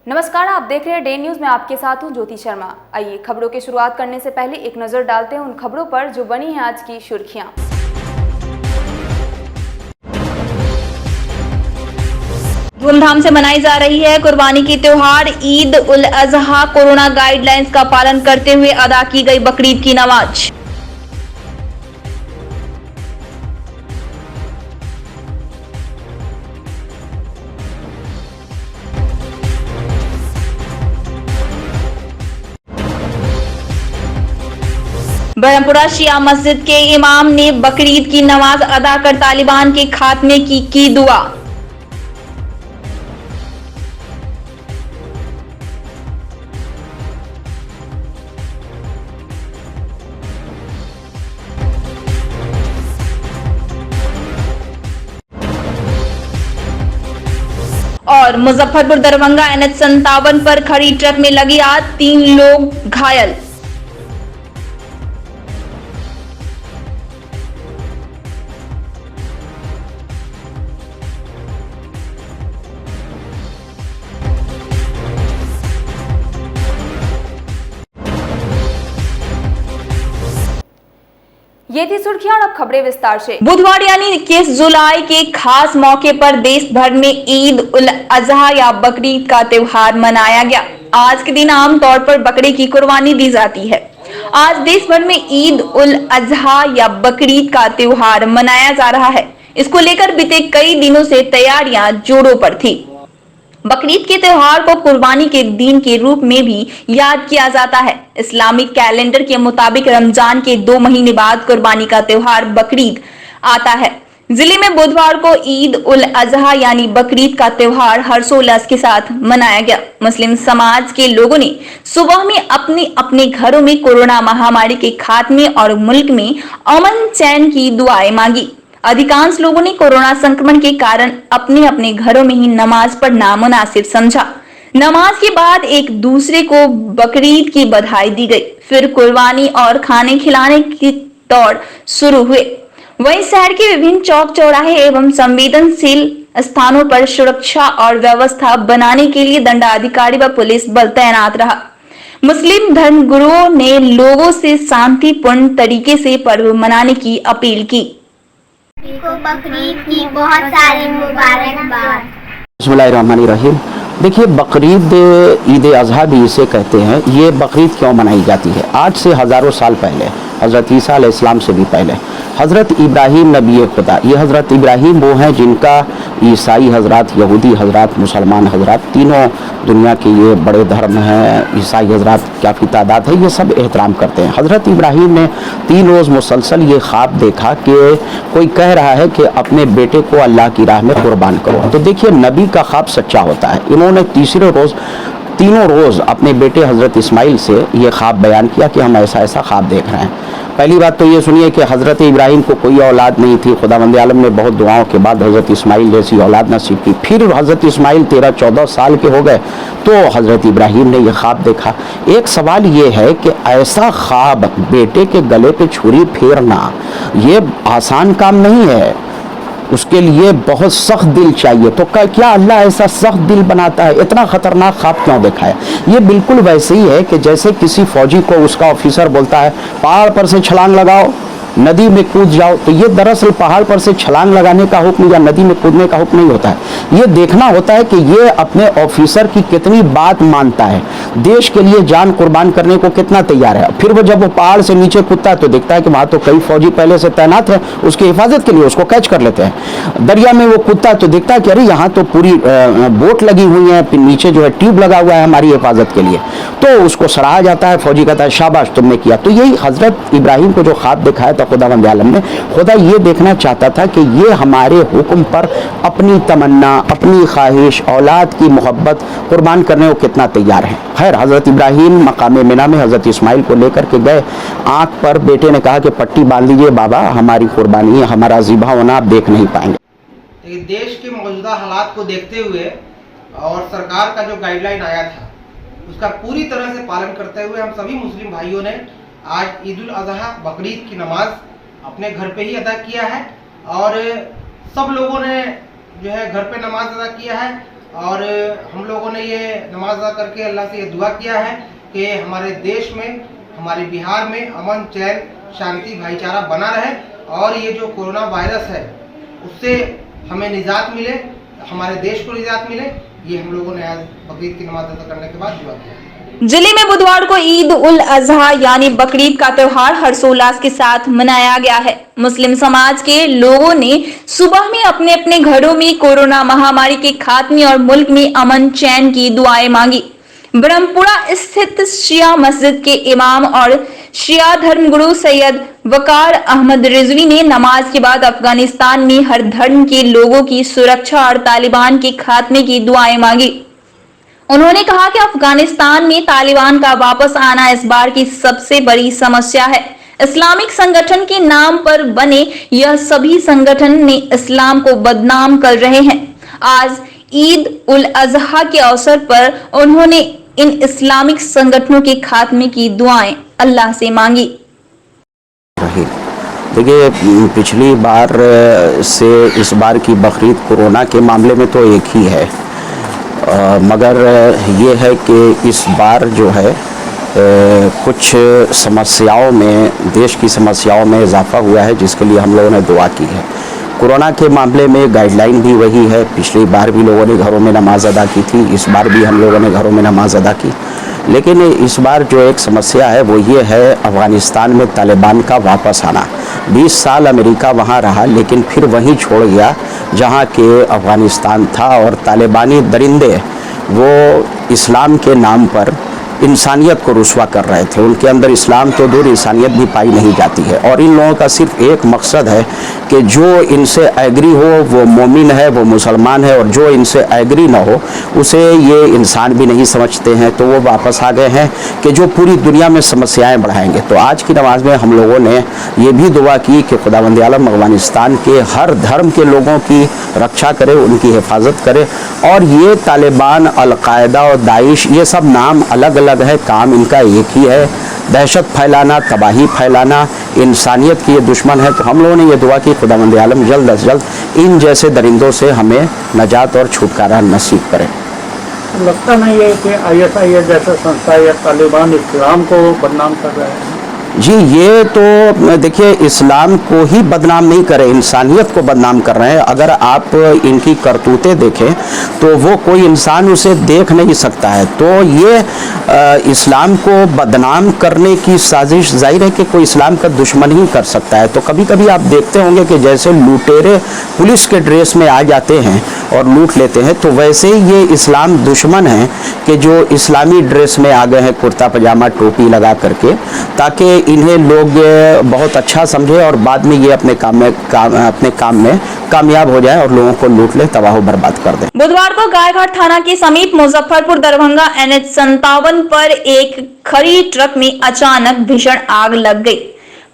नमस्कार, आप देख रहे हैं डे न्यूज में। आपके साथ हूं ज्योति शर्मा। आइए खबरों की शुरुआत करने से पहले एक नजर डालते हैं उन खबरों पर जो बनी हैं आज की सुर्खियां। धूमधाम से मनाई जा रही है कुर्बानी की त्योहार ईद उल अजहा। कोरोना गाइडलाइंस का पालन करते हुए अदा की गई बकरीद की नमाज। बरहमपुरा शिया मस्जिद के इमाम ने बकरीद की नमाज अदा कर तालिबान के खात्मे की दुआ। और मुजफ्फरपुर दरभंगा NH57 पर खड़ी ट्रक में लगी आग, 3 लोग घायल। ये थी सुर्खियां और अब खबरें विस्तार से। बुधवार यानी 21 जुलाई के खास मौके पर देश भर में ईद उल अजहा या बकरीद का त्योहार मनाया गया। आज के दिन आमतौर पर बकरे की कुर्बानी दी जाती है। आज देश भर में ईद उल अजहा या बकरीद का त्योहार मनाया जा रहा है। इसको लेकर बीते कई दिनों से तैयारियां जोरों पर थी। बकरीद के त्योहार को कुर्बानी के दिन के रूप में भी याद किया जाता है। इस्लामिक कैलेंडर के मुताबिक रमजान के 2 महीने बाद कुर्बानी का त्योहार बकरीद आता है। जिले में बुधवार को ईद उल अजहा यानी बकरीद का त्योहार हर्षोल्लास के साथ मनाया गया। मुस्लिम समाज के लोगों ने सुबह में अपने अपने घरों में कोरोना महामारी के खात्मे और मुल्क में अमन चैन की दुआएं मांगी। अधिकांश लोगों ने कोरोना संक्रमण के कारण अपने अपने घरों में ही नमाज पढ़ना मुनासिब समझा। नमाज के बाद एक दूसरे को बकरीद की बधाई दी गई। फिर कुर्बानी और खाने खिलाने की दौड़ शुरू हुए। वहीं शहर के विभिन्न चौक चौराहे एवं संवेदनशील स्थानों पर सुरक्षा और व्यवस्था बनाने के लिए दंडाधिकारी व पुलिस बल तैनात रहा। मुस्लिम धर्मगुरुओं ने लोगों से शांतिपूर्ण तरीके से पर्व मनाने की अपील की। बकरीद की बहुत सारी मुबारकबाद। बिस्मिल्लाहिर्रहमानिर्रहीम। देखिए, बकरीद ईद अजहा भी इसे कहते हैं। ये बकरीद क्यों मनाई जाती है? आज से हज़ारों साल पहले, हज़रत ईसा अलैहिस्सलाम से भी पहले, हज़रत इब्राहीम नबी खुदा, ये हज़रत इब्राहीम वो हैं जिनका ईसाई हज़रात, यहूदी हज़रात, मुसलमान हज़रात, तीनों दुनिया के ये बड़े धर्म हैं, ईसाई हज़रात काफ़ी तादाद है, ये सब एहतराम करते हैं। हज़रत इब्राहीम ने 3 रोज़ मुसलसल ये ख्वाब देखा कि कोई कह रहा है कि अपने बेटे को अल्लाह की राह में कुर्बान करो। तो देखिए, नबी का ख्वाब सच्चा होता है। इन्होंने तीसरे रोज़, तीनों रोज़ अपने बेटे हज़रत इस्माइल से ये ख्वाब बयान किया कि हम ऐसा ऐसा ख्वाब देख रहे हैं। पहली बात तो ये सुनिए कि हज़रत इब्राहीम को कोई औलाद नहीं थी। खुदावंद आलम ने बहुत दुआओं के बाद हज़रत इस्माइल जैसी औलाद नसीब की। फिर हज़रत इस्माइल 13-14 साल के हो गए तो हज़रत इब्राहीम ने यह ख्वाब देखा। एक सवाल ये है कि ऐसा ख्वाब, बेटे के गले पे छुरी फेरना, ये आसान काम नहीं है। उसके लिए बहुत सख्त दिल चाहिए। तो क्या अल्लाह ऐसा सख्त दिल बनाता है? इतना खतरनाक ख्वाब क्यों देखा है? ये बिल्कुल वैसे ही है कि जैसे किसी फौजी को उसका ऑफिसर बोलता है पहाड़ पर से छलांग लगाओ, नदी में कूद जाओ। तो ये दरअसल पहाड़ पर से छलांग लगाने का हुक्म या नदी में कूदने का हुक्म नहीं होता है। ये देखना होता है कि ये अपने ऑफिसर की कितनी बात मानता है, देश के लिए जान कुर्बान करने को कितना तैयार है। फिर वो जब वो पहाड़ से नीचे कूदता है तो देखता है कि वहाँ तो कई फौजी पहले से तैनात है उसकी हिफाजत के लिए, उसको कैच कर लेते हैं। दरिया में वो कूदता है तो देखता है कि अरे यहाँ तो पूरी बोट लगी हुई है, फिर नीचे जो है ट्यूब लगा हुआ है हमारी हिफाजत के लिए। तो उसको सराहा जाता है, फौजी कहता है शाबाश तुमने किया। तो यही हज़रत इब्राहीम को जो ख्वाब दिखाया था खुदावंद आलम ने, खुदा ये देखना चाहता था कि ये हमारे हुक्म पर अपनी तमन्ना, अपनी ख्वाहिश, औलाद की मोहब्बत कुर्बान करने को कितना तैयार है। खैर, हज़रत इब्राहीम मकाम मिना में हज़रत इस्माइल को लेकर के गए। आँख पर बेटे ने कहा कि पट्टी बांध लीजिए बाबा, हमारी कुर्बानी, हमारा ज़िबा होना आप देख नहीं पाएंगे। देश के मौजूदा हालात को देखते हुए और सरकार का जो गाइडलाइन आया था उसका पूरी तरह से पालन करते हुए हम सभी मुस्लिम भाइयों ने आज ईद उल अजहा बकरीद की नमाज अपने घर पे ही अदा किया है। और सब लोगों ने जो है घर पे नमाज अदा किया है और हम लोगों ने ये नमाज अदा करके अल्लाह से ये दुआ किया है कि हमारे देश में, हमारे बिहार में अमन, चैन, शांति, भाईचारा बना रहे और ये जो कोरोना वायरस है उससे हमें निजात मिले, हमारे देश को निजात मिले। ये हम लोगों ने आज बकरीद की नमाज अदा करने के बाद दुआ किया। जिले में बुधवार को ईद उल अजहा यानी बकरीद का त्योहार हर्षोल्लास के साथ मनाया गया है। मुस्लिम समाज के लोगों ने सुबह में अपने अपने घरों में कोरोना महामारी के खात्मे और मुल्क में अमन चैन की दुआएं मांगी। ब्रह्मपुरा स्थित शिया मस्जिद के इमाम और शिया धर्मगुरु सैयद वकार अहमद रिजवी ने नमाज के बाद अफगानिस्तान में हर धर्म के लोगों की सुरक्षा और तालिबान के खात्मे की दुआएं मांगी। उन्होंने कहा कि अफगानिस्तान में तालिबान का वापस आना इस बार की सबसे बड़ी समस्या है। इस्लामिक संगठन के नाम पर बने यह सभी संगठन ने इस्लाम को बदनाम कर रहे हैं। आज ईद उल अजहा के अवसर पर उन्होंने इन इस्लामिक संगठनों के खात्मे की दुआएं अल्लाह से मांगी। देखिए, पिछली बार से इस बार की बकरीद कोरोना के मामले में तो एक ही है, मगर ये है कि इस बार जो है कुछ समस्याओं में, देश की समस्याओं में इजाफा हुआ है, जिसके लिए हम लोगों ने दुआ की है। कोरोना के मामले में गाइडलाइन भी वही है। पिछली बार भी लोगों ने घरों में नमाज अदा की थी, इस बार भी हम लोगों ने घरों में नमाज अदा की। लेकिन इस बार जो एक समस्या है वो ये है अफ़गानिस्तान में तालिबान का वापस आना। 20 साल अमेरिका वहाँ रहा, लेकिन फिर वहीं छोड़ गया जहाँ के अफ़गानिस्तान था। और तालिबानी दरिंदे वो इस्लाम के नाम पर इंसानियत को रुस्वा कर रहे थे। उनके अंदर इस्लाम तो दूर, इंसानियत भी पाई नहीं जाती है। और इन लोगों का सिर्फ एक मकसद है कि जो इनसे एग्री हो वो मोमिन है, वो मुसलमान है, और जो इनसे एग्री ना हो उसे ये इंसान भी नहीं समझते हैं। तो वो वापस आ गए हैं कि जो पूरी दुनिया में समस्याएं बढ़ाएंगे। तो आज की नमाज में हम लोगों ने ये भी दुआ की कि खुदावंद आलम अफ़गानिस्तान के हर धर्म के लोगों की रक्षा करे, उनकी हिफाजत करे। और ये तालिबान, अलकायदा और दाइश, ये सब नाम अलग अलग है, काम इनका एक ही है, दहशत फैलाना, तबाही फैलाना, इंसानियत की ये दुश्मन है। तो हम लोगों ने ये दुआ की खुदावंद आलम जल्द अज जल्द इन जैसे दरिंदों से हमें नजात और छुटकारा नसीब करे। लगता नहीं है कि ISIS जैसा संस्था या तालिबान इस्लाम को बदनाम कर रहे हैं? जी, ये तो देखिए, इस्लाम को ही बदनाम नहीं करे, इंसानियत को बदनाम कर रहे हैं। अगर आप इनकी करतूतें देखें तो वो कोई इंसान उसे देख नहीं सकता है। तो ये इस्लाम को बदनाम करने की साजिश, जाहिर है कि कोई इस्लाम का दुश्मन ही कर सकता है। तो कभी कभी आप देखते होंगे कि जैसे लुटेरे पुलिस के ड्रेस में आ जाते हैं और लूट लेते हैं, तो वैसे ही ये इस्लाम दुश्मन है कि जो इस्लामी ड्रेस में आ गए हैं, कुर्ता पजामा टोपी लगा करके, ताकि इन्हें लोग बहुत अच्छा समझे और बाद में ये अपने काम में कामयाब हो जाए और लोगों को लूट ले, तबाह बर्बाद कर दे। बुधवार को गायघाट थाना के समीप मुजफ्फरपुर दरभंगा NH 57 पर एक खड़ी ट्रक में अचानक भीषण आग लग गई।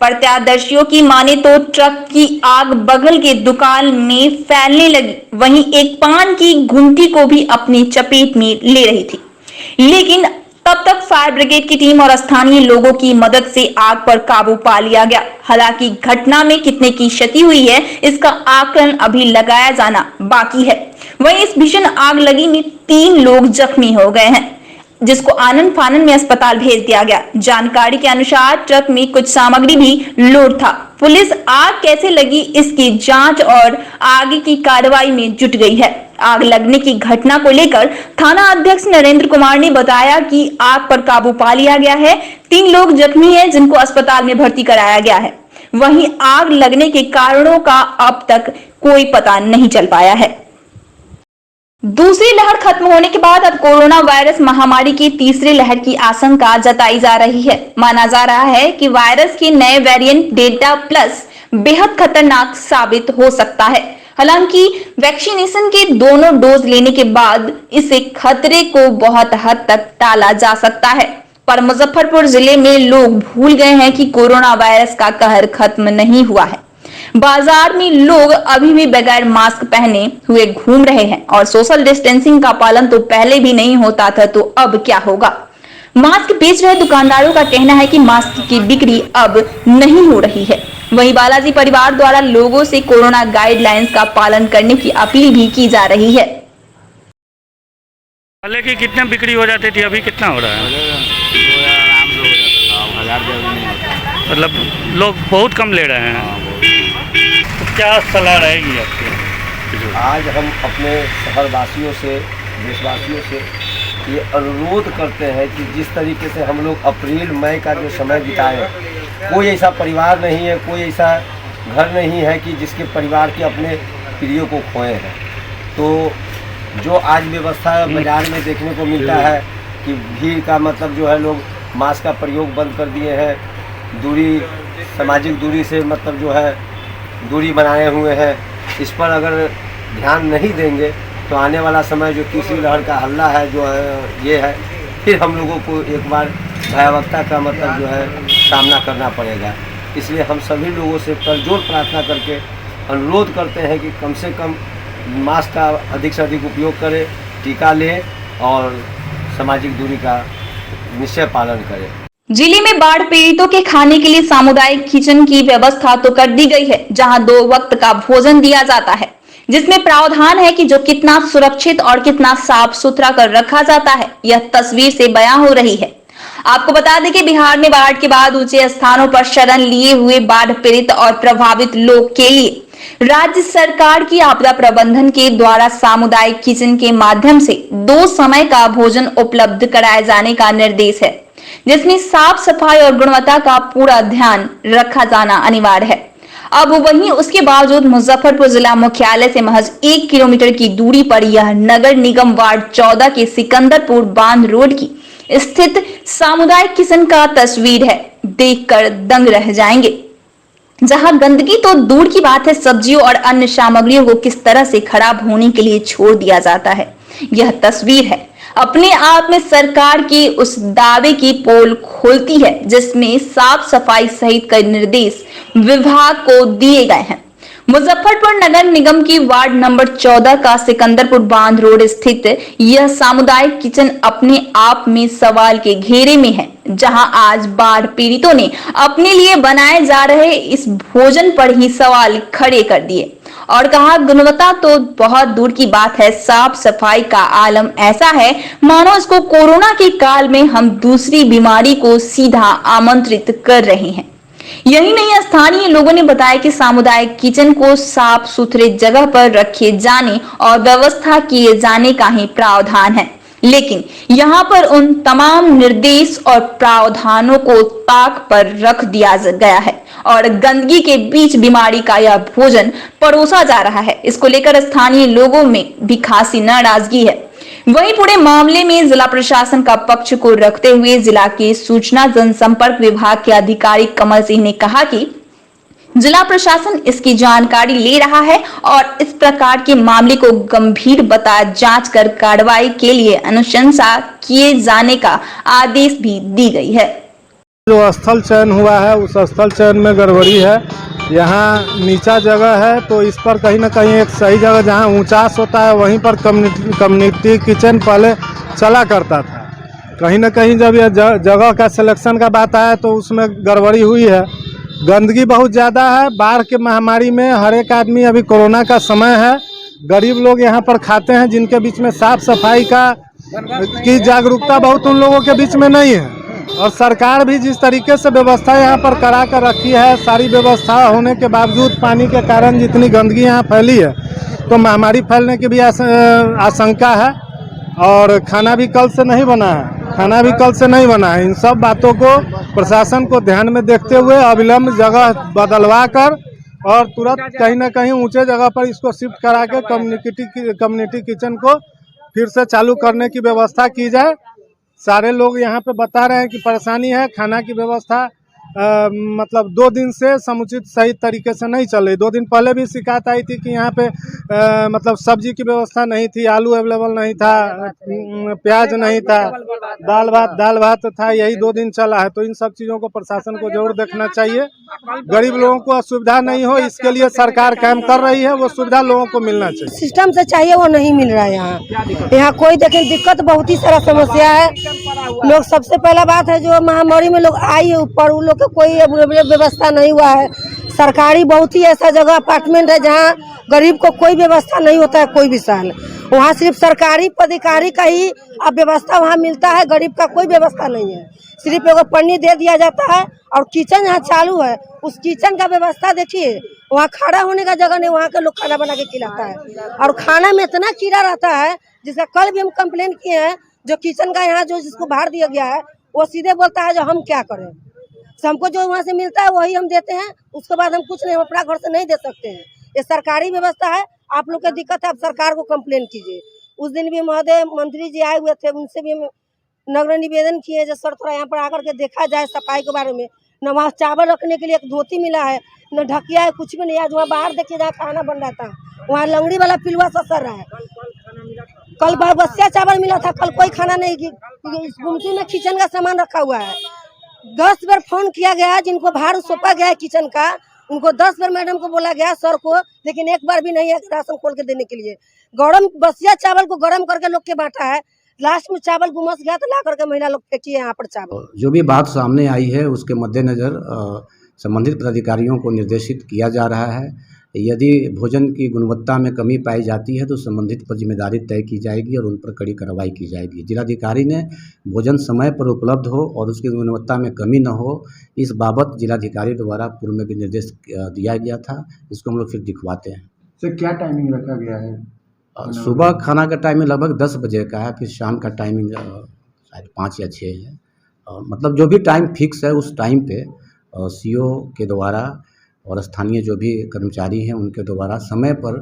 प्रत्यक्षदर्शियों की माने तो ट्रक की आग बगल के दुकान में फैलने लगी, वहीं एक पान की घुमटी को भी अपनी चपेट में ले रही थी। लेकिन तब तक फायर ब्रिगेड की टीम और स्थानीय लोगों की मदद से आग पर काबू पा लिया गया। हालांकि घटना में कितने की क्षति हुई है इसका आकलन अभी लगाया जाना बाकी है। वहीं इस भीषण आग लगी में 3 लोग जख्मी हो गए हैं, जिसको आनन फानन में अस्पताल भेज दिया गया। जानकारी के अनुसार ट्रक में कुछ सामग्री भी लोड था। पुलिस आग कैसे लगी इसकी जांच और आगे की कार्रवाई में जुट गई है। आग लगने की घटना को लेकर थाना अध्यक्ष नरेंद्र कुमार ने बताया कि आग पर काबू पा लिया गया है। 3 लोग जख्मी हैं, जिनको अस्पताल में भर्ती कराया गया है। वहीं आग लगने के कारणों का अब तक कोई पता नहीं चल पाया है। दूसरी लहर खत्म होने के बाद अब कोरोना वायरस महामारी की तीसरी लहर की आशंका जताई जा रही है। माना जा रहा है कि वायरस के नए वेरिएंट डेल्टा प्लस बेहद खतरनाक साबित हो सकता है। हालांकि वैक्सीनेशन के दोनों डोज लेने के बाद इसे खतरे को बहुत हद तक टाला जा सकता है। पर मुजफ्फरपुर जिले में लोग भूल गए हैं कि कोरोना वायरस का कहर खत्म नहीं हुआ है। बाजार में लोग अभी भी बगैर मास्क पहने हुए घूम रहे हैं और सोशल डिस्टेंसिंग का पालन तो पहले भी नहीं होता था, तो अब क्या होगा। मास्क बेच रहे दुकानदारों का कहना है कि मास्क की बिक्री अब नहीं हो रही है। वहीं बालाजी परिवार द्वारा लोगों से कोरोना गाइडलाइंस का पालन करने की अपील भी की जा रही है। पहले की कितने बिक्री हो जाती थी, अभी कितना हो रहा है? आराम से हो जाता था, 1000 से अभी नहीं होता। मतलब लोग बहुत कम ले रहे हैं। तो क्या सलाह रहेगी आपकी? आज हम अपने शहरवासियों से, देशवासियों से ये अनुरोध करते हैं कि जिस तरीके से हम लोग अप्रैल मई का जो समय बिताए, कोई ऐसा परिवार नहीं है, कोई ऐसा घर नहीं है कि जिसके परिवार के अपने प्रियों को खोए हैं। तो जो आज व्यवस्था बाज़ार में देखने को मिलता है कि भीड़ का मतलब जो है, लोग मास्क का प्रयोग बंद कर दिए हैं, दूरी, सामाजिक दूरी से मतलब जो है दूरी बनाए हुए हैं। इस पर अगर ध्यान नहीं देंगे तो आने वाला समय जो तीसरी लहर का हल्ला है, जो है ये है, फिर हम लोगों को एक बार भयावहता का मतलब जो है सामना करना पड़ेगा। इसलिए हम सभी लोगों से करजोर प्रार्थना करके अनुरोध करते हैं कि कम से कम मास्क का अधिक से अधिक उपयोग करें, टीका लें और सामाजिक दूरी का निश्चय पालन करें। जिले में बाढ़ पीड़ितों के खाने के लिए सामुदायिक किचन की व्यवस्था तो कर दी गई है, जहां 2 वक्त का भोजन दिया जाता है, जिसमें प्रावधान है कि जो कितना सुरक्षित और कितना साफ सुथरा कर रखा जाता है, यह तस्वीर से बयां हो रही है। आपको बता दें कि बिहार में बाढ़ के बाद ऊंचे स्थानों पर शरण लिए हुए बाढ़ पीड़ित और प्रभावित लोग के लिए राज्य सरकार की आपदा प्रबंधन के द्वारा सामुदायिक किचन के माध्यम से 2 समय का भोजन उपलब्ध कराए जाने का निर्देश है, जिसमें साफ सफाई और गुणवत्ता का पूरा ध्यान रखा जाना अनिवार्य है। अब वहीं उसके बावजूद मुजफ्फरपुर जिला मुख्यालय से महज 1 किलोमीटर की दूरी पर यह नगर निगम वार्ड 14 के सिकंदरपुर बांध रोड की स्थित सामुदायिक किचन का तस्वीर है। देखकर दंग रह जाएंगे, जहां गंदगी तो दूर की बात है, सब्जियों और अन्य सामग्रियों को किस तरह से खराब होने के लिए छोड़ दिया जाता है। यह तस्वीर है अपने आप में सरकार के उस दावे की पोल खोलती है, जिसमें साफ सफाई सहित कई निर्देश विभाग को दिए गए हैं। मुजफ्फरपुर नगर निगम की वार्ड नंबर 14 का सिकंदरपुर बांध रोड स्थित यह सामुदायिक किचन अपने आप में सवाल के घेरे में है, जहां आज बाढ़ पीड़ितों ने अपने लिए बनाए जा रहे इस भोजन पर ही सवाल खड़े कर दिए और कहा, गुणवत्ता तो बहुत दूर की बात है, साफ सफाई का आलम ऐसा है मानो इसको कोरोना के काल में हम दूसरी बीमारी को सीधा आमंत्रित कर रहे हैं। यही नहीं, स्थानीय लोगों ने बताया कि सामुदायिक किचन को साफ सुथरे जगह पर रखे जाने और व्यवस्था किए जाने का ही प्रावधान है, लेकिन यहाँ पर उन तमाम निर्देश और प्रावधानों को ताक पर रख दिया गया है और गंदगी के बीच बीमारी का यह भोजन परोसा जा रहा है। इसको लेकर स्थानीय लोगों में भी खासी नाराजगी है। वहीं पूरे मामले में जिला प्रशासन का पक्ष को रखते हुए जिला के सूचना जनसंपर्क विभाग के अधिकारी कमल सिंह ने कहा कि जिला प्रशासन इसकी जानकारी ले रहा है और इस प्रकार के मामले को गंभीर बता जांच कर कार्रवाई के लिए अनुशंसा किए जाने का आदेश भी दी गई है। जो स्थल चयन हुआ है उस स्थल चयन में गड़बड़ी है। यहाँ नीचा जगह है तो इस पर कहीं ना कहीं एक सही जगह जहाँ ऊंचास होता है वहीं पर कम्युनिटी किचन पहले चला करता था। कहीं ना कहीं जब यह जगह का सिलेक्शन का बात आया तो उसमें गड़बड़ी हुई है। गंदगी बहुत ज़्यादा है। बाढ़ के महामारी में हर एक आदमी, अभी कोरोना का समय है, गरीब लोग यहाँ पर खाते हैं, जिनके बीच में साफ सफाई की जागरूकता बहुत उन लोगों के बीच में नहीं है। और सरकार भी जिस तरीके से व्यवस्था यहाँ पर करा कर रखी है, सारी व्यवस्था होने के बावजूद पानी के कारण जितनी गंदगी यहाँ फैली है तो महामारी फैलने की भी आशंका है। और खाना भी कल से नहीं बना है, इन सब बातों को प्रशासन को ध्यान में देखते हुए अविलंब जगह बदलवा कर और तुरंत कहीं ना कहीं ऊंचे जगह पर इसको शिफ्ट करा के कम्युनिटी किचन को फिर से चालू करने की व्यवस्था की जाए। सारे लोग यहाँ पे बता रहे हैं कि परेशानी है, खाना की व्यवस्था मतलब 2 दिन से समुचित सही तरीके से नहीं चल रही। 2 दिन पहले भी शिकायत आई थी कि यहाँ पे मतलब सब्जी की व्यवस्था नहीं थी, आलू अवेलेबल नहीं था, प्याज नहीं था, दाल भात था, यही 2 दिन चला है। तो इन सब चीज़ों को प्रशासन को जरूर देखना चाहिए। गरीब लोगों को असुविधा नहीं हो, इसके लिए सरकार काम कर रही है, वो सुविधा लोगों को मिलना चाहिए। सिस्टम से चाहिए वो नहीं मिल रहा है यहाँ कोई देखे दिक्कत बहुत ही सारा समस्या है। लोग सबसे पहला बात है जो महामारी में लोग आई है ऊपर, उन लोग का कोई व्यवस्था नहीं हुआ है। सरकारी बहुत ही ऐसा जगह अपार्टमेंट है जहाँ गरीब को कोई व्यवस्था नहीं होता है कोई भी साल। वहाँ सिर्फ सरकारी पदाधिकारी का ही अब व्यवस्था वहाँ मिलता है, गरीब का कोई व्यवस्था नहीं है। सिर्फ एगो पन्नी दे दिया जाता है और किचन जहाँ चालू है उस किचन का व्यवस्था देखिए, वहाँ खड़ा होने का जगह नहीं, वहाँ के लोग खाना बना के खिलाता है और खाना में इतना कीड़ा रहता है जिसका कल भी हम कंप्लेन किए हैं। जो किचन का यहाँ जो जिसको बाहर दिया गया है वो सीधे बोलता है जो हम क्या करें, हमको जो वहाँ से मिलता है वही हम देते हैं, उसके बाद हम कुछ नहीं, हम अपना घर से नहीं दे सकते हैं। ये सरकारी व्यवस्था है, आप लोग को दिक्कत है, आप सरकार को कंप्लेन कीजिए। उस दिन भी महोदय मंत्री जी आए हुए थे, उनसे भी नगर निवेदन किए जो सर थोड़ा यहाँ पर आकर के देखा जाए सफाई के बारे में। न वहाँ चावल रखने के लिए एक धोती मिला है, न ढकिया है, कुछ भी नहीं। आज वहाँ बाहर देखिए जहाँ खाना बन रहा था वहाँ लंगड़ी वाला पिलुआ ससर रहा है। कल बसिया चावल मिला था, कल कोई खाना नहीं। इस गुमटी में किचन का सामान रखा हुआ है। 10 बार फोन किया गया, जिनको भार सौंपा गया है किचन का उनको 10 बार मैडम को बोला गया सर को, लेकिन एक बार भी नहीं है राशन खोल के देने के लिए। गरम बसिया चावल को गरम करके लोग के बांटा है, लास्ट में चावल गुमस गया तो ला करके महिला लोग फेंकी है यहाँ पर चावल। जो भी बात सामने आई है उसके मद्देनज़र संबंधित पदाधिकारियों को निर्देशित किया जा रहा है। यदि भोजन की गुणवत्ता में कमी पाई जाती है तो संबंधित पर जिम्मेदारी तय की जाएगी और उन पर कड़ी कार्रवाई की जाएगी। जिलाधिकारी ने भोजन समय पर उपलब्ध हो और उसकी गुणवत्ता में कमी न हो, इस बाबत जिलाधिकारी द्वारा पूर्व में भी निर्देश दिया गया था। इसको हम लोग फिर दिखवाते हैं। सर क्या टाइमिंग रखा गया है? सुबह खाना का टाइमिंग लगभग 10 बजे का है, फिर शाम का टाइमिंग शायद 5 या 6 है। मतलब जो भी टाइम फिक्स है उस टाइम पे सीओ के द्वारा और स्थानीय जो भी कर्मचारी हैं उनके द्वारा समय पर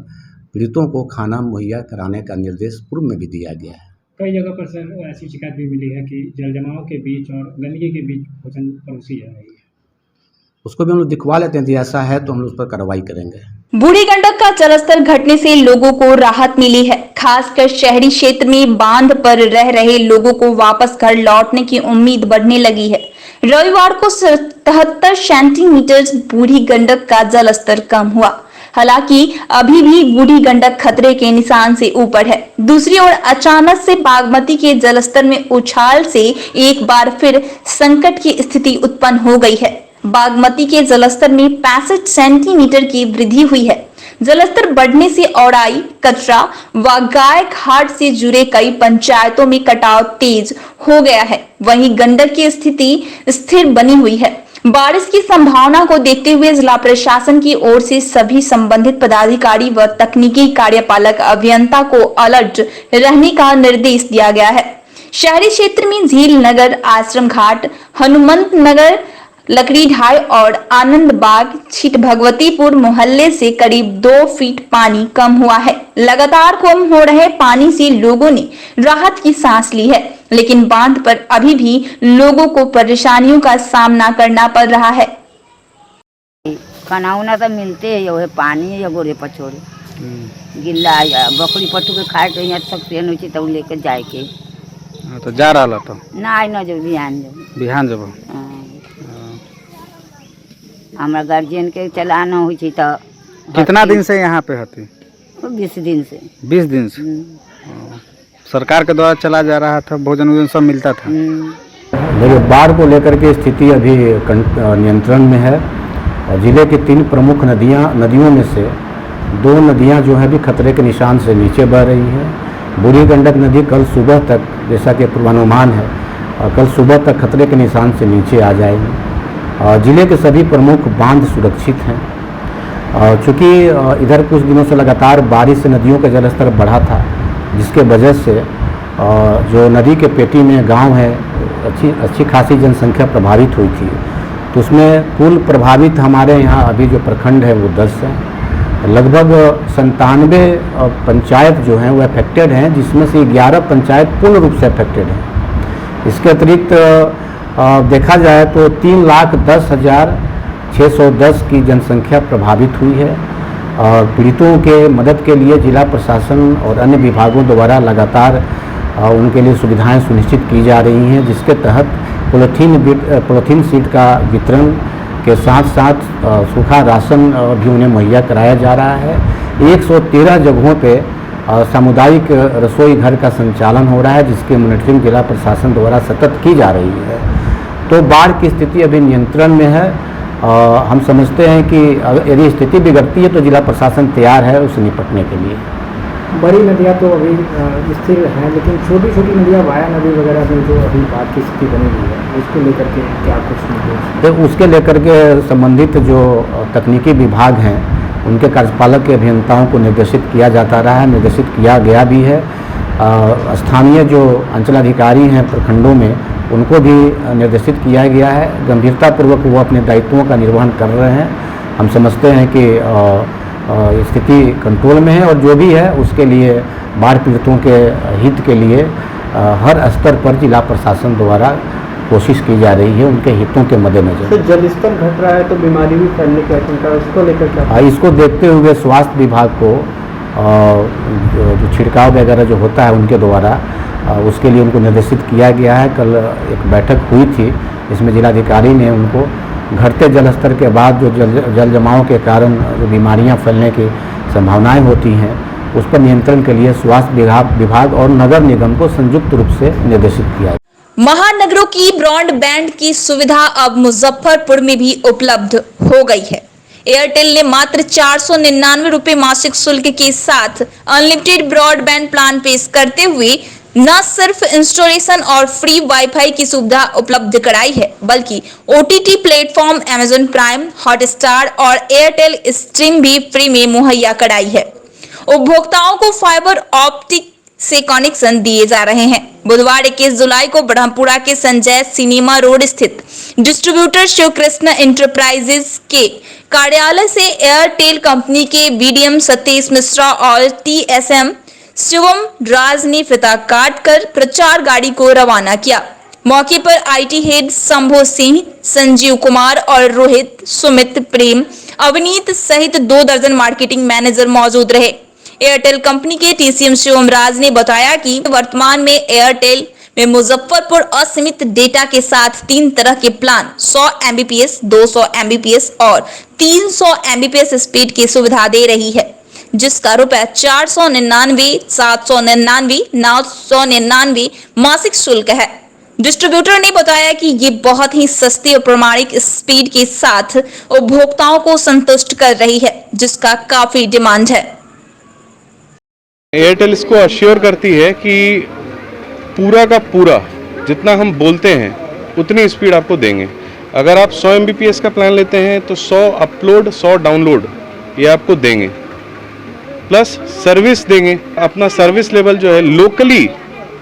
पीड़ितों को खाना मुहैया कराने का निर्देश पूर्व में भी दिया गया है। कई जगह पर सर ऐसी शिकायत भी मिली है कि जल जमाव के बीच और गंदगी के बीच भोजन परोसी जा रही है। उसको भी हम लोग दिखवा लेते हैं, यदि ऐसा है तो हम लोग उस पर कार्रवाई करेंगे। बूढ़ी गंडक का जलस्तर घटने से लोगों को राहत मिली है। खासकर शहरी क्षेत्र में बांध पर रह रहे लोगों को वापस घर लौटने की उम्मीद बढ़ने लगी है। रविवार को 77 सेंटीमीटर बूढ़ी गंडक का जलस्तर कम हुआ। हालांकि अभी भी बूढ़ी गंडक खतरे के निशान से ऊपर है। दूसरी ओर अचानक से बागमती के जलस्तर में उछाल से एक बार फिर संकट की स्थिति उत्पन्न हो गई है। बागमती के जलस्तर में 65 सेंटीमीटर की वृद्धि हुई है। जलस्तर बढ़ने से औड़ाई, कचरा व गाय घाट से जुड़े कई पंचायतों में कटाव तेज हो गया है। वहीं गंडक की स्थिति स्थिर बनी हुई है। बारिश की संभावना को देखते हुए जिला प्रशासन की ओर से सभी संबंधित पदाधिकारी व तकनीकी कार्यपालक अभियंता को अलर्ट रहने का निर्देश दिया गया है। शहरी क्षेत्र में झील नगर, आश्रम घाट, हनुमंत नगर, लकड़ी ढाई और आनंद बाग, छिट भगवतीपुर मोहल्ले से करीब 2 फीट पानी कम हुआ है। लगातार कम हो रहे पानी से लोगों ने राहत की सांस ली है, लेकिन बांध पर अभी भी लोगों को परेशानियों का सामना करना पड़ रहा है। खाना उना तो मिलते है, वही पानी या गोरे पछोड़े गिल्ला या बकरी पट्टू के खाए तो यहाँ तक ट्रेन हो तब लेकर जाए के तो जा रहा तो ना जो बिहान जब हमारा गार्जियन के चलाना हो तो कितना दिन से यहाँ पे होती? 20 दिन से। 20 दिन से सरकार के द्वारा चला जा रहा था, भोजन वोजन सब मिलता था। देखिए, बाढ़ को लेकर के स्थिति अभी नियंत्रण में है और जिले की 3 प्रमुख नदियों में से 2 नदियां जो है भी खतरे के निशान से नीचे बह रही है। बूढ़ी गंडक नदी कल सुबह तक, जैसा कि पूर्वानुमान है, कल सुबह तक खतरे के निशान से नीचे आ जाएगी। जिले के सभी प्रमुख बांध सुरक्षित हैं। चूँकि इधर कुछ दिनों से लगातार बारिश से नदियों का जलस्तर बढ़ा था, जिसके वजह से जो नदी के पेटी में गांव है अच्छी खासी जनसंख्या प्रभावित हुई थी। तो उसमें कुल प्रभावित हमारे यहाँ अभी जो प्रखंड है वो 10 हैं। लगभग 97 पंचायत जो हैं वो अफेक्टेड हैं, जिसमें से 11 पंचायत पूर्ण रूप से अफेक्टेड हैं। इसके अतिरिक्त देखा जाए तो 3,10,610 की जनसंख्या प्रभावित हुई है। और पीड़ितों के मदद के लिए जिला प्रशासन और अन्य विभागों द्वारा लगातार उनके लिए सुविधाएं सुनिश्चित की जा रही हैं, जिसके तहत पॉलीथीन सीट का वितरण के साथ साथ सूखा राशन भी उन्हें मुहैया कराया जा रहा है। 113 जगहों पे सामुदायिक रसोई घर का संचालन हो रहा है, जिसकी मॉनिटरिंग जिला प्रशासन द्वारा सतत की जा रही है। तो बाढ़ की स्थिति अभी नियंत्रण में है हम समझते हैं कि यदि स्थिति बिगड़ती है तो जिला प्रशासन तैयार है उससे निपटने के लिए। बड़ी नदियाँ तो अभी स्थिर हैं, लेकिन छोटी छोटी नदियाँ वाया नदी वगैरह में जो अभी बाढ़ की स्थिति बनी हुई है, उसको लेकर के क्या कुछ निर्देश? तो उसके लेकर के संबंधित जो तकनीकी विभाग हैं उनके कार्यपालक के अभियंताओं को निर्देशित किया जाता रहा है, निर्देशित किया गया भी है। स्थानीय जो अंचलाधिकारी हैं प्रखंडों में उनको भी निर्देशित किया गया है। गंभीरतापूर्वक वो अपने दायित्वों का निर्वहन कर रहे हैं। हम समझते हैं कि स्थिति कंट्रोल में है और जो भी है उसके लिए बाढ़ पीड़ितों के हित के लिए हर स्तर पर जिला प्रशासन द्वारा कोशिश की जा रही है उनके हितों के मद्देनजर। तो जल स्तर घट रहा है तो बीमारी भी फैलने की आशंका है, उसको लेकर क्या? इसको देखते हुए स्वास्थ्य विभाग को जो छिड़काव वगैरह जो होता है उनके द्वारा उसके लिए उनको निर्देशित किया गया है। कल एक बैठक हुई थी, इसमें जिलाधिकारी ने उनको घटते जल स्तर के बाद जो जल जमाव के कारण जो बीमारियां फैलने की संभावनाएं होती हैं उस पर नियंत्रण के लिए स्वास्थ्य विभाग और नगर निगम को संयुक्त रूप से निर्देशित किया है। महानगरों की ब्रॉडबैंड की सुविधा अब मुजफ्फरपुर में भी उपलब्ध हो गई है। एयरटेल ने मात्र 499 रुपए मासिक शुल्क के साथ अनलिमिटेड ब्रॉडबैंड प्लान पेश करते हुए न सिर्फ इंस्टॉलेशन और फ्री वाईफाई की सुविधा उपलब्ध कराई है, बल्कि OTT platform Amazon prime, Hotstar और एयरटेल स्ट्रीम भी फ्री में मुहैया कराई है। उपभोक्ताओं को फाइबर ऑप्टिक से कनेक्शन दिए जा रहे हैं। बुधवार 21 जुलाई को ब्रह्मपुरा के संजय सिनेमा रोड स्थित डिस्ट्रीब्यूटर शिव कृष्ण इंटरप्राइजेज के कार्यालय से एयरटेल कंपनी के बीडीएम सतीश मिश्रा और टीएसएम शिवम राज ने फीता काटकर प्रचार गाड़ी को रवाना किया। मौके पर आईटी हेड शंभो सिंह, संजीव कुमार और रोहित, सुमित, प्रेम, अवनीत सहित 2 दर्जन मार्केटिंग मैनेजर मौजूद रहे। एयरटेल कंपनी के टीसीएम शिवम राज ने बताया कि वर्तमान में एयरटेल में मुजफ्फरपुर असीमित डेटा के साथ 3 तरह के प्लान 100 MBPS, 200 MBPS और 300 MBPS स्पीड की सुविधा दे रही है, जिसका रुपए 499, 799, 999 मासिक शुल्क है। डिस्ट्रीब्यूटर ने बताया कि ये बहुत ही सस्ती और प्रामाणिक स्पीड के साथ उपभोक्ताओं को संतुष्ट कर रही है, जिसका काफी डिमांड है। एयरटेल इसको अश्योर करती है कि पूरा का पूरा जितना हम बोलते हैं उतनी स्पीड आपको देंगे। अगर आप 100 MBPS का प्लान लेते हैं तो 100 अपलोड 100 डाउनलोड ये आपको देंगे, प्लस सर्विस देंगे। अपना सर्विस लेवल जो है लोकली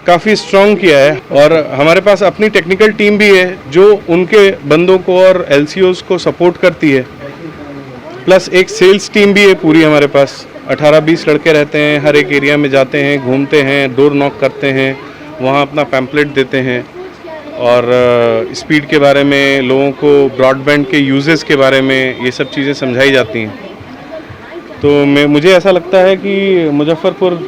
काफ़ी स्ट्रॉन्ग किया है और हमारे पास अपनी टेक्निकल टीम भी है जो उनके बंदों को और LCOs को सपोर्ट करती है, प्लस एक सेल्स टीम भी है पूरी हमारे पास। 18-20 लड़के रहते हैं, हर एक एरिया में जाते हैं, घूमते हैं, डोर नॉक करते हैं, वहाँ अपना पैम्पलेट देते हैं और स्पीड के बारे में, लोगों को ब्रॉडबैंड के यूजेस के बारे में ये सब चीज़ें समझाई जाती हैं। तो मुझे ऐसा लगता है कि मुजफ्फरपुर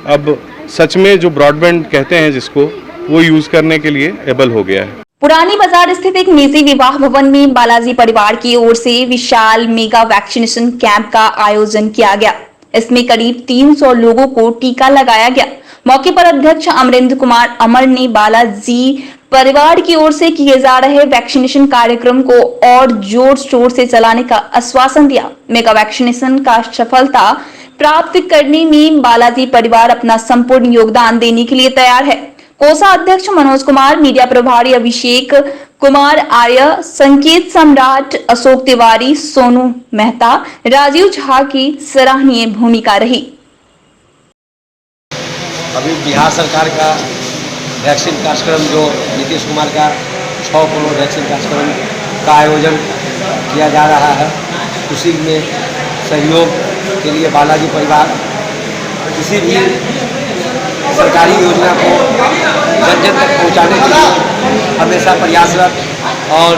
अब सच में जो ब्रॉडबैंड कहते हैं जिसको, वो यूज़ करने के लिए एबल हो गया है। पुरानी बाजार स्थित एक निजी विवाह भवन में बालाजी परिवार की ओर से विशाल मेगा वैक्सीनेशन कैंप का आयोजन किया गया। इसमें करीब 300 लोगों को टीका लगाया गया। मौके पर अध्यक्ष अमरेंद्र कुमार अमर ने बालाजी परिवार की ओर से किए जा रहे वैक्सीनेशन कार्यक्रम को और जोर शोर से चलाने का आश्वासन दिया। मेगा वैक्सीनेशन का सफलता प्राप्त करने में बालाजी परिवार अपना संपूर्ण योगदान देने के लिए तैयार है। कोषा अध्यक्ष मनोज कुमार, मीडिया प्रभारी अभिषेक कुमार आर्य, संकेत सम्राट, अशोक तिवारी, सोनू मेहता, राजीव झा की सराहनीय भूमिका रही। अभी बिहार सरकार का वैक्सीन कार्यक्रम जो नीतीश कुमार का 6 करोड़ वैक्सीन कार्यक्रम का आयोजन किया जा रहा है, उसी में सहयोग के लिए बालाजी परिवार किसी भी सरकारी योजना को जन जन तक पहुँचाने के लिए हमेशा प्रयासरत और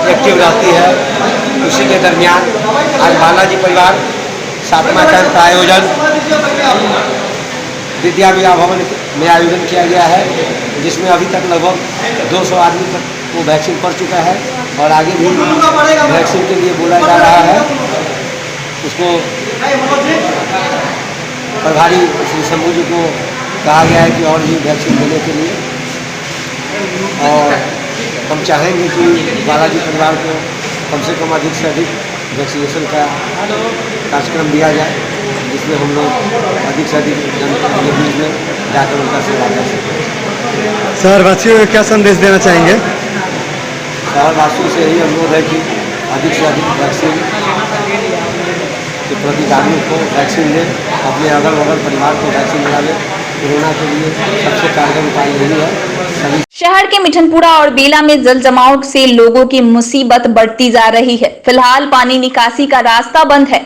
एक्टिव रहती है। उसी के दरमियान आज बालाजी परिवार 7वां कैंप का आयोजन विद्या विवाह भवन में आयोजन किया गया है, जिसमें अभी तक लगभग 200 आदमी तक वो वैक्सीन पड़ चुका है और आगे भी वैक्सीन के लिए बोला जा रहा है। उसको प्रभारी श्री शंभू जी को कहा गया है कि और भी वैक्सीन देने के लिए, और हम चाहेंगे कि बालाजी परिवार को कम से कम अधिक से अधिक वैक्सीनेशन का कार्यक्रम दिया जाए, जिसमें हम लोग अधिक से अधिक जनता बीच में जाकर उनका सेवा कर सकें। शहरवासियों को क्या संदेश देना चाहेंगे? शहरवासियों से यही अनुरोध है कि अधिक से अधिक वैक्सीन के प्रति जागरूक हो, वैक्सीन लें, अपने अगल बगल परिवार को वैक्सीन दिला लें। कोरोना के लिए सबसे कारगर उपाय यही है। सभी शहर के मिठनपुरा और बेला में जल जमाव से लोगों की मुसीबत बढ़ती जा रही है। फिलहाल पानी निकासी का रास्ता बंद है।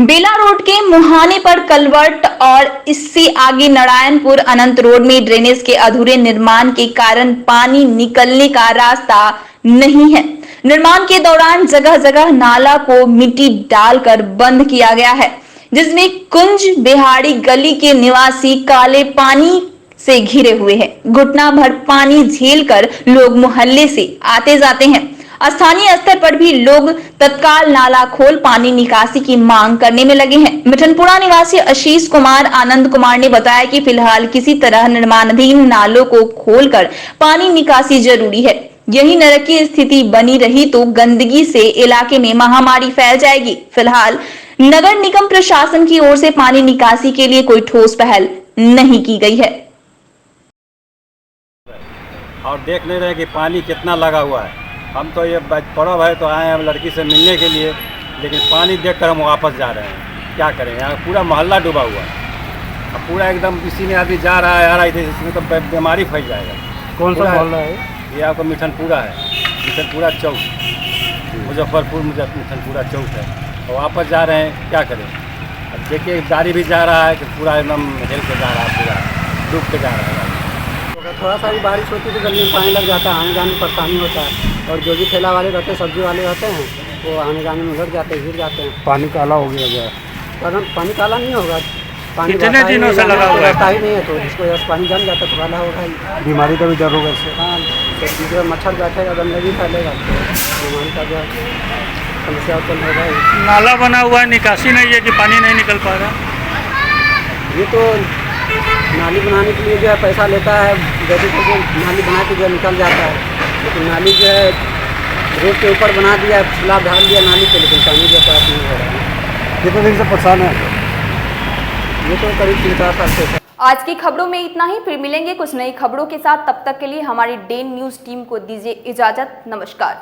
बेला रोड के मुहाने पर कलवर्ट और इससे आगे नारायणपुर अनंत रोड में ड्रेनेज के अधूरे निर्माण के कारण पानी निकलने का रास्ता नहीं है। निर्माण के दौरान जगह जगह नाला को मिट्टी डालकर बंद किया गया है, जिसमें कुंज बिहाड़ी गली के निवासी काले पानी से घिरे हुए हैं। घुटना भर पानी झेलकर लोग मोहल्ले से आते जाते हैं। स्थानीय स्तर पर भी लोग तत्काल नाला खोल पानी निकासी की मांग करने में लगे हैं। मिठनपुरा निवासी आशीष कुमार आनंद कुमार ने बताया कि फिलहाल किसी तरह निर्माणाधीन नालों को खोलकर पानी निकासी जरूरी है। यही नरक की स्थिति बनी रही तो गंदगी से इलाके में महामारी फैल जाएगी। फिलहाल नगर निगम प्रशासन की ओर से पानी निकासी के लिए कोई ठोस पहल नहीं की गई है। और देख नहीं रहे कि पानी कितना लगा हुआ है। हम तो ये पर्व है तो आए हैं लड़की से मिलने के लिए, लेकिन पानी देखकर हम वापस जा रहे हैं। क्या करें, यहाँ पूरा मोहल्ला डूबा हुआ है। अब पूरा एकदम किसी में आदमी जा रहा है आ रहा है, इसमें तो बीमारी फैल जाएगा। कौन सा मोहल्ला है? ये आपका मिठनपुरा है, मिठनपुरा चौक, मुजफ्फरपुर मिठनपुरा चौक है। और वापस जा रहे हैं, क्या करें। अब देखिए गाड़ी भी जा रहा है कि पूरा एकदम हिल के जा रहा है, पूरा डूब के जा रहा है। थोड़ा सा भी बारिश होती है तो गली में पानी लग जाता है, आने जाने में परेशानी होता है। और जो भी ठेला वाले रहते हैं, सब्जी वाले रहते हैं, वो आने जाने में उधर जाते हैं, गिर जाते हैं। पानी काला हो गया है। पानी काला नहीं होगा, पानी कितने दिनों से लगा हुआ है? ही नहीं है, तो जिसको पानी जम जाता है तो काला होगा ही। बीमारी का भी डर होगा इससे। हाँ, तो मच्छर बैठेगा, गंदगी फैलेगा, तो बीमारी का जो समस्या उत्पन्न होगा ही। नाला बना हुआ है, निकासी नहीं है कि पानी नहीं निकल पा रहा। ये तो नाली बनाने के लिए जो है पैसा लेता है, जैसे तो नाली बना के जो निकल जाता है, लेकिन नाली जो है रोड के ऊपर बना दिया, स्लैब ढाल दिया नाली पे, लेकिन पानी जो पास नहीं हो रहा है। कितने दिन से परेशान है? ये तो करीब 3-4 साल से। आज की खबरों में इतना ही। फिर मिलेंगे कुछ नई खबरों के साथ। तब तक के लिए हमारी डे न्यूज़ टीम को दीजिए इजाजत। नमस्कार।